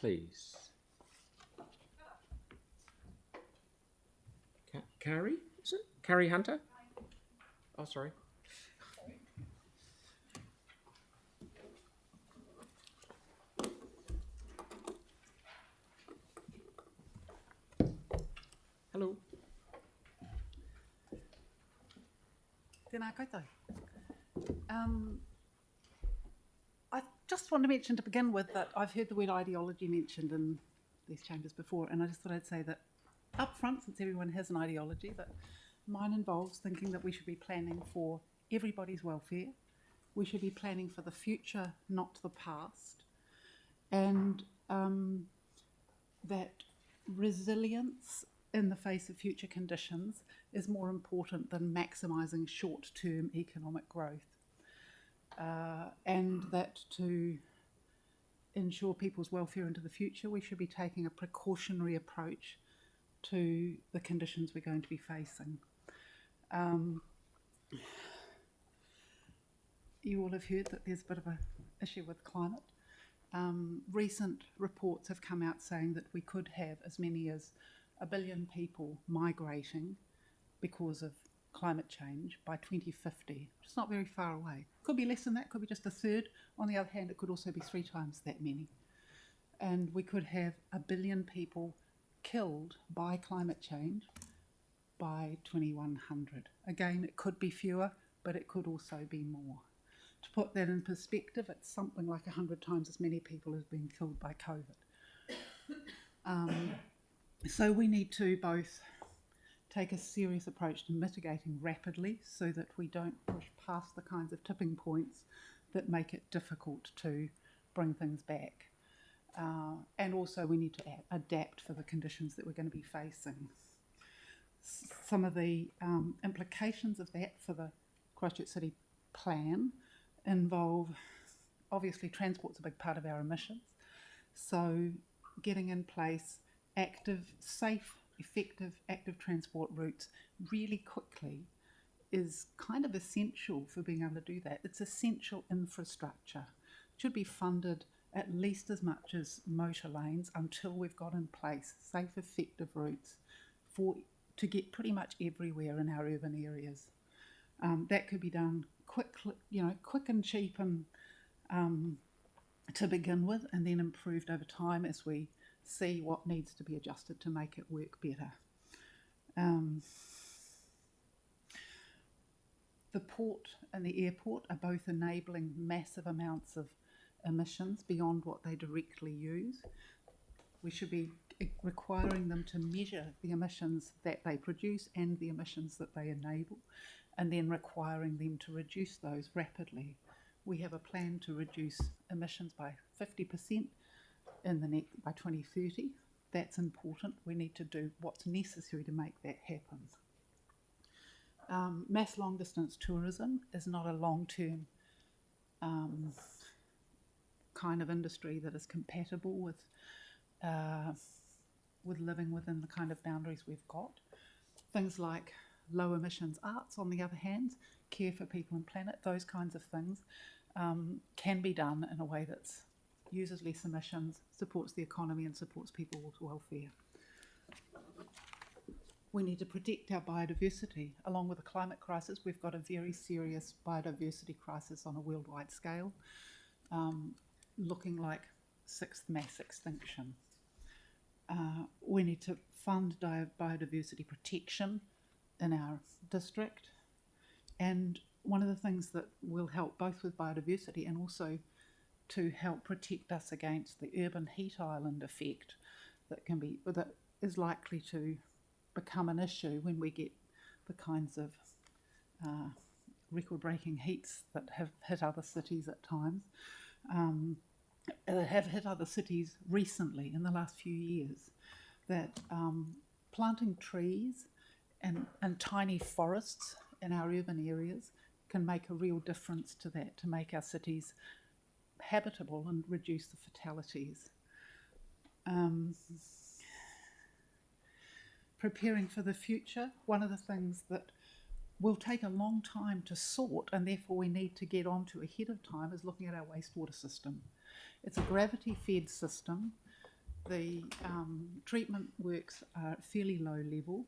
please. Kari, is it? Kari Hunter? Oh, sorry. Hello. Tēnā koutou. I just want to mention to begin with that I've heard the word ideology mentioned in these chambers before, and I just thought I'd say that up front, since everyone has an ideology, that mine involves thinking that we should be planning for everybody's welfare, we should be planning for the future, not the past, and that resilience in the face of future conditions is more important than maximising short-term economic growth. And that to ensure people's welfare into the future, we should be taking a precautionary approach to the conditions we're going to be facing. You all have heard that there's a bit of an issue with climate. Recent reports have come out saying that we could have as many as 1 billion people migrating because of climate change by 2050. It's not very far away. Could be less than that, could be just a third. On the other hand, it could also be 3 times that many. And we could have 1 billion people killed by climate change by 2100. Again, it could be fewer, but it could also be more. To put that in perspective, it's something like 100 times as many people as being killed by COVID. So we need to both take a serious approach to mitigating rapidly so that we don't push past the kinds of tipping points that make it difficult to bring things back. And also we need to adapt for the conditions that we're going to be facing. Some of the implications of that for the Christchurch City plan involve, obviously transport's a big part of our emissions, so getting in place safe, effective, active transport routes really quickly is kind of essential for being able to do that. It's essential infrastructure. It should be funded at least as much as motor lanes until we've got in place safe, effective routes to get pretty much everywhere in our urban areas. That could be done quick and cheap and to begin with, and then improved over time as we see what needs to be adjusted to make it work better. The port and the airport are both enabling massive amounts of emissions beyond what they directly use. We should be requiring them to measure the emissions that they produce and the emissions that they enable, and then requiring them to reduce those rapidly. We have a plan to reduce emissions by 50% by 2030. That's important. We need to do what's necessary to make that happen. Mass long distance tourism is not a long-term kind of industry that is compatible with living within the kind of boundaries we've got. Things like low emissions arts, on the other hand, care for people and planet, those kinds of things can be done in a way that uses less emissions, supports the economy and supports people's welfare. We need to protect our biodiversity. Along with the climate crisis, we've got a very serious biodiversity crisis on a worldwide scale, looking like 6th mass extinction. We need to fund biodiversity protection in our district, and one of the things that will help both with biodiversity and also to help protect us against the urban heat island effect that is likely to become an issue when we get the kinds of record-breaking heats that have hit other cities at times, that have hit other cities recently in the last few years, that planting trees and tiny forests in our urban areas can make a real difference to that, to make our cities habitable and reduce the fatalities. Preparing for the future, one of the things that will take a long time to sort and therefore we need to get onto ahead of time is looking at our wastewater system. It's a gravity-fed system. The treatment works are at fairly low level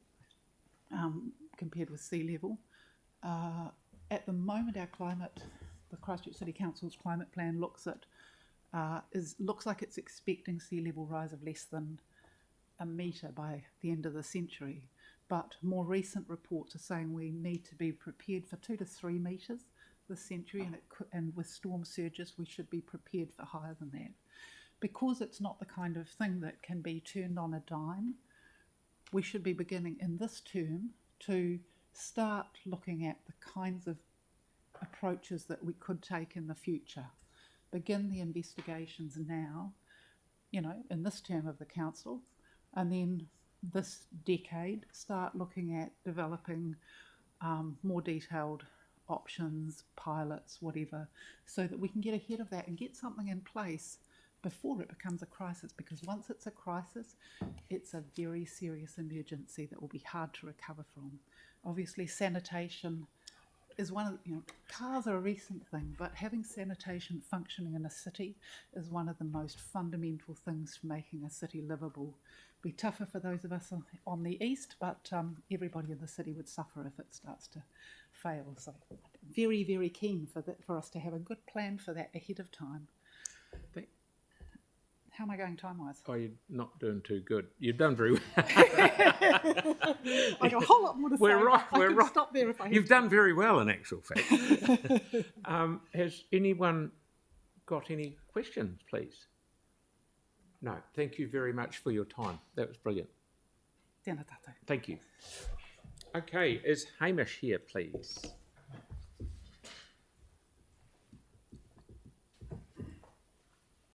compared with sea level. At the moment, the Christchurch City Council's climate plan looks like it's expecting sea level rise of less than a metre by the end of the century. But more recent reports are saying we need to be prepared for 2 to 3 metres this century, and with storm surges we should be prepared for higher than that. Because it's not the kind of thing that can be turned on a dime, we should be beginning in this term to start looking at the kinds of approaches that we could take in the future. Begin the investigations now, in this term of the council, and then this decade start looking at developing more detailed options, pilots, whatever, so that we can get ahead of that and get something in place before it becomes a crisis, because once it's a crisis, it's a very serious emergency that will be hard to recover from. Obviously, sanitation is one of cars are a recent thing, but having sanitation functioning in a city is one of the most fundamental things for making a city livable. Be tougher for those of us on the east, but everybody in the city would suffer if it starts to fail. So very, very keen for us to have a good plan for that ahead of time. How am I going time-wise? Oh, you're not doing too good. You've done very well. I got a whole lot more to say. We're right. Stop there if I have You've to. done very well, in actual fact. Has anyone got any questions, please? No. Thank you very much for your time. That was brilliant. Tēnā tātou. Thank you. Okay, is Hamish here, please?